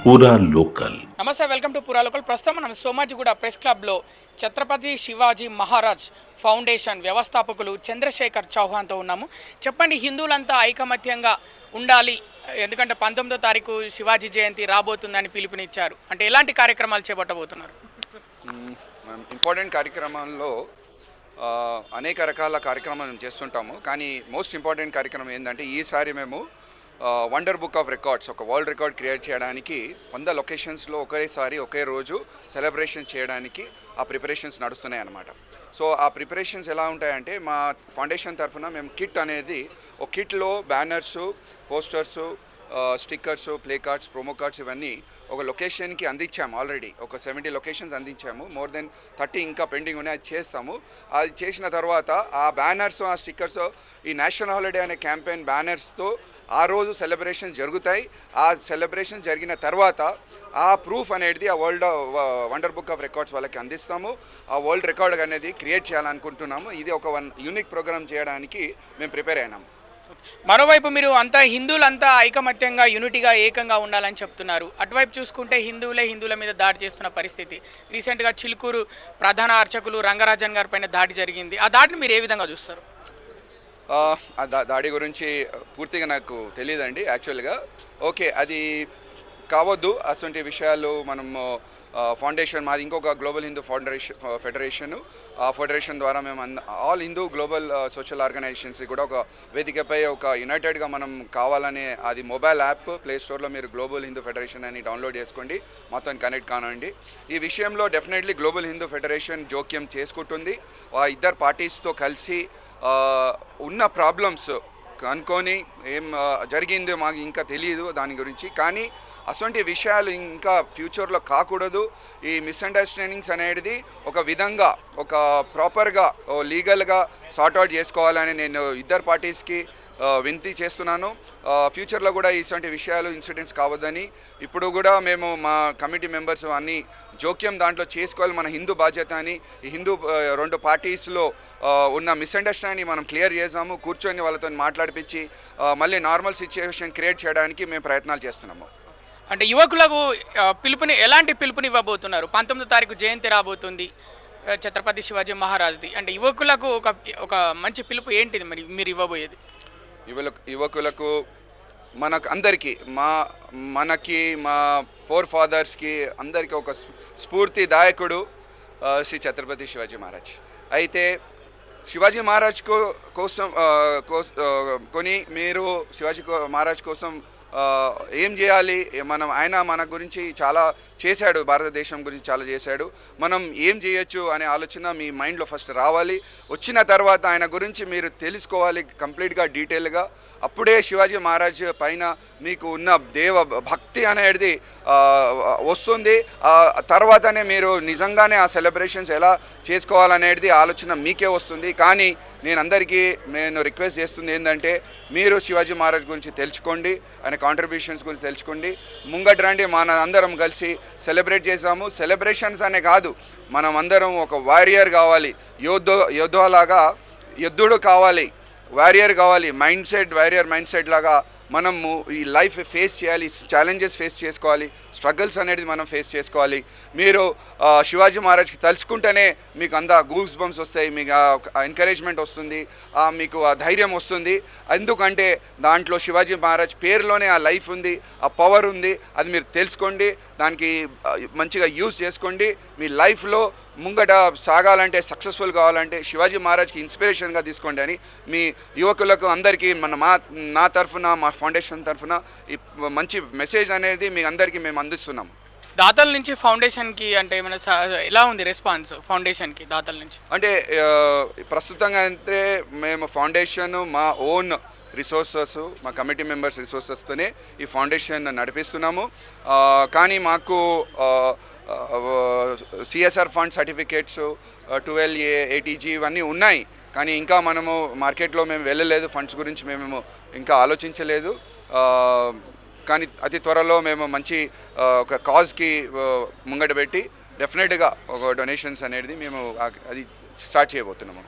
పూరా లోకల్. నమస్తే, welcome to పూరా లోకల్. ప్రస్తుతం మనం సోమాజిగూడ ప్రెస్ క్లబ్లో ఛత్రపతి శివాజీ మహారాజ్ ఫౌండేషన్ వ్యవస్థాపకులు చంద్రశేఖర్ చౌహాన్తో ఉన్నాము. చెప్పండి, హిందువులంతా ఐకమత్యంగా ఉండాలి, ఎందుకంటే 19వ తారీఖు శివాజీ జయంతి రాబోతుందని పిలుపునిచ్చారు. అంటే ఎలాంటి కార్యక్రమాలు చేపట్టబోతున్నారు? ఇంపార్టెంట్ కార్యక్రమాల్లో అనేక రకాల కార్యక్రమాలు మేము చేస్తుంటాము. కానీ మోస్ట్ ఇంపార్టెంట్ కార్యక్రమం ఏంటంటే ఈసారి మేము వండర్ బుక్ ఆఫ్ రికార్డ్స్, ఒక వరల్డ్ రికార్డ్ క్రియేట్ చేయడానికి 100 లొకేషన్స్లో ఒకేసారి ఒకే రోజు సెలబ్రేషన్ చేయడానికి ఆ ప్రిపరేషన్స్ నడుస్తున్నాయి అన్నమాట. సో ఆ ప్రిపరేషన్స్ ఎలా ఉంటాయంటే మా ఫౌండేషన్ తరఫున మేము కిట్ అనేది, ఒక కిట్లో banners, posters, stickers, play cards, promo cards ఇవన్నీ ఒక లొకేషన్కి అందించాము. ఆల్రెడీ ఒక 70 లొకేషన్స్ అందించాము. మోర్ దెన్ 30 ఇంకా పెండింగ్ ఉన్నాయి, అది చేస్తాము. అది చేసిన తర్వాత ఆ బ్యానర్స్, ఆ స్టిక్కర్స్, ఈ నేషనల్ హాలిడే అనే క్యాంపెయిన్ బ్యానర్స్తో ఆ రోజు సెలబ్రేషన్ జరుగుతాయి. ఆ సెలబ్రేషన్ జరిగిన తర్వాత ఆ ప్రూఫ్ అనేది ఆ వండర్ బుక్ ఆఫ్ రికార్డ్స్ వాళ్ళకి అందిస్తాము. ఆ వరల్డ్ రికార్డ్ అనేది క్రియేట్ చేయాలనుకుంటున్నాము. ఇది ఒక యూనిక్ ప్రోగ్రామ్ చేయడానికి మేము ప్రిపేర్ అయినాము. మరోవైపు మీరు అంతా హిందువులంతా ఐకమత్యంగా యూనిటీగా ఏకంగా ఉండాలని చెప్తున్నారు. అటువైపు చూసుకుంటే హిందువుల మీద దాడి చేస్తున్న పరిస్థితి. రీసెంట్గా చిలుకూరు ప్రధాన అర్చకులు రంగరాజన్ గారి పైన దాడి జరిగింది. ఆ దాడిని మీరు ఏ విధంగా చూస్తారు? ఆ దాడి గురించి పూర్తిగా నాకు తెలియదండి యాక్చువల్గా. ఓకే, అది కావద్దు. అటువంటి విషయాలు మనము ఫౌండేషన్ మాది ఇంకొక గ్లోబల్ హిందూ ఫెడరేషన్, ఆ ఫెడరేషన్ ద్వారా మేము all Hindu global social organisations కూడా ఒక వేదికపై ఒక యునైటెడ్గా మనం కావాలనే, అది మొబైల్ యాప్ ప్లే స్టోర్లో మీరు గ్లోబల్ హిందూ ఫెడరేషన్ అని డౌన్లోడ్ చేసుకోండి, మాతో కనెక్ట్ కానండి. ఈ విషయంలో డెఫినెట్లీ గ్లోబల్ హిందూ ఫెడరేషన్ జోక్యం చేసుకుంటుంది. ఆ ఇద్దరు పార్టీస్తో కలిసి ఉన్న ప్రాబ్లమ్స్ కనుక్కొని ఏం జరిగిందో మాకు ఇంకా తెలియదు దాని గురించి. కానీ అటువంటి విషయాలు ఇంకా ఫ్యూచర్లో కాకూడదు. ఈ మిస్అండర్స్టాండింగ్స్ అనేది ఒక విధంగా, ఒక ప్రాపర్గా లీగల్గా సార్ట్అవుట్ చేసుకోవాలని నేను ఇద్దరు పార్టీస్కి వినతి చేస్తున్నాను. ఫ్యూచర్లో కూడా ఇటువంటి విషయాలు, ఇన్సిడెంట్స్ కావద్దని ఇప్పుడు కూడా మేము మా కమిటీ మెంబర్స్ అన్నీ జోక్యం దాంట్లో చేసుకోవాలి. మన హిందూ బాధ్యత అని ఈ హిందూ రెండు పార్టీస్లో ఉన్న మిస్అండర్స్టాండింగ్ మనం క్లియర్ చేసాము. కూర్చొని వాళ్ళతో మాట్లాడిపించి మళ్ళీ నార్మల్ సిచ్యువేషన్ క్రియేట్ చేయడానికి మేము ప్రయత్నాలు చేస్తున్నాము. అంటే యువకులకు ఎలాంటి పిలుపుని ఇవ్వబోతున్నారు? 19వ తారీఖు జయంతి రాబోతుంది ఛత్రపతి శివాజీ మహారాజ్ది. అంటే యువకులకు ఒక మంచి పిలుపు ఏంటిది మరి మీరు ఇవ్వబోయేది? యువకులకు మనకు అందరికీ, మనకి మా ఫోర్ ఫాదర్స్కి అందరికీ ఒక స్ఫూర్తిదాయకుడు శ్రీ ఛత్రపతి శివాజీ మహారాజ్. అయితే శివాజీ మహారాజ్ కోసం మీరు శివాజీ మహారాజ్ కోసం ఏం చేయాలి, ఆయన మన గురించి చాలా చేశాడు, భారతదేశం గురించి చాలా చేశాడు, మనం ఏం చేయొచ్చు అనే ఆలోచన మీ మైండ్లో ఫస్ట్ రావాలి. వచ్చిన తర్వాత ఆయన గురించి మీరు తెలుసుకోవాలి కంప్లీట్గా, డీటెయిల్గా. అప్పుడే శివాజీ మహారాజ్ పైన మీకు ఉన్న దేవ భక్తి అనేది వస్తుంది. తర్వాతనే మీరు నిజంగానే ఆ సెలబ్రేషన్స్ ఎలా చేసుకోవాలనేది ఆలోచన మీకే వస్తుంది. కానీ నేను రిక్వెస్ట్ చేస్తుంది ఏంటంటే, మీరు శివాజీ మహారాజ్ గురించి తెలుసుకోండి, ఆయన కాంట్రిబ్యూషన్స్ గురించి తెలుసుకోండి. ముంగట రండి, మన అందరం కలిసి సెలబ్రేట్ చేసాము. సెలబ్రేషన్స్ అనే కాదు, మనం అందరం ఒక వారియర్ కావాలి, యుద్ధుడు కావాలి, వారియర్ కావాలి, వారియర్ మైండ్ సెట్ లాగా మనము ఈ లైఫ్ ఫేస్ చేయాలి, ఛాలెంజెస్ ఫేస్ చేసుకోవాలి, స్ట్రగుల్స్ అనేది మనం ఫేస్ చేసుకోవాలి. మీరు శివాజీ మహారాజ్కి తలుచుకుంటేనే మీకు అంతా గూస్ బంప్స్ వస్తాయి, మీకు ఎంకరేజ్మెంట్ వస్తుంది, మీకు ఆ ధైర్యం వస్తుంది. ఎందుకంటే దాంట్లో శివాజీ మహారాజ్ పేరులోనే ఆ లైఫ్ ఉంది, ఆ పవర్ ఉంది. అది మీరు తెలుసుకోండి, దానికి మంచిగా యూజ్ చేసుకోండి. మీ లైఫ్లో ముంగట సాగాలంటే, సక్సెస్ఫుల్ కావాలంటే శివాజీ మహారాజ్కి ఇన్స్పిరేషన్గా తీసుకోండి అని మీ యువకులకు అందరికీ నా తరఫున, మా ఫౌండేషన్ తరఫున ఈ మంచి మెసేజ్ అనేది మీ అందరికీ మేము అందిస్తున్నాము. దాతల నుంచి ఫౌండేషన్కి అంటే ఏమైనా ఎలా ఉంది రెస్పాన్స్ ఫౌండేషన్కి దాతల నుంచి? అంటే ప్రస్తుతంగా అయితే మేము ఫౌండేషన్ మా ఓన్ రిసోర్సెస్, మా కమిటీ మెంబర్స్ రిసోర్సెస్తోనే ఈ ఫౌండేషన్ నడిపిస్తున్నాము. కానీ మాకు CSR fund certificates 12A, ATG ఇవన్నీ ఉన్నాయి. కానీ ఇంకా మనము మార్కెట్లో మేము వెళ్ళలేదు, ఫండ్స్ గురించి మేము ఇంకా ఆలోచించలేదు. కానీ అతి త్వరలో మేము మంచి ఒక కాజ్కి ముంగట పెట్టి డెఫినెట్గా ఒక డొనేషన్స్ అనేది మేము అది స్టార్ట్ చేయబోతున్నాము.